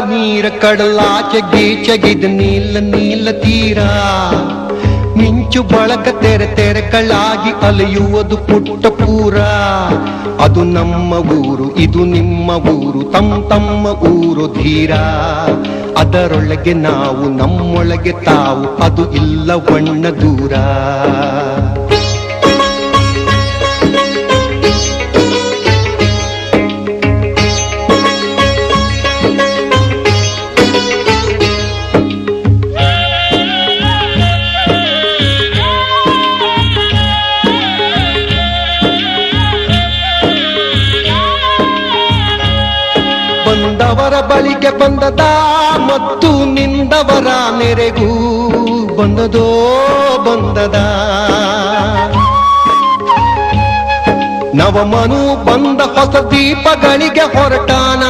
ನೀರ ಕಡಲಾಚೆ ಗೀಚಗಿದ ನೀಲ ನೀಲ ತೀರ ಮಿಂಚು ಬಳಕ ತೆರೆ ತೆರೆಗಳಾಗಿ ಅಲೆಯುವುದು ಪುಟ್ಟ ಪೂರ ಅದು ನಮ್ಮ ಊರು ಇದು ನಿಮ್ಮ ಊರು ತಮ್ಮ ಊರು ಧೀರ ಅದರೊಳಗೆ ನಾವು ನಮ್ಮೊಳಗೆ ತಾವು ಅದು ಇಲ್ಲ ಬಣ್ಣ ದೂರ ಬಂದವರ ಬಳಿಗೆ ಬಂದದ ಮತ್ತು ನಿಂದವರ ನೆರೆಗೂ ಬಂದದೋ ಬಂದದ ನವಮನು ಬಂದ ಹೊಸ ದೀಪಗಳಿಗೆ ಹೊರಟಾನ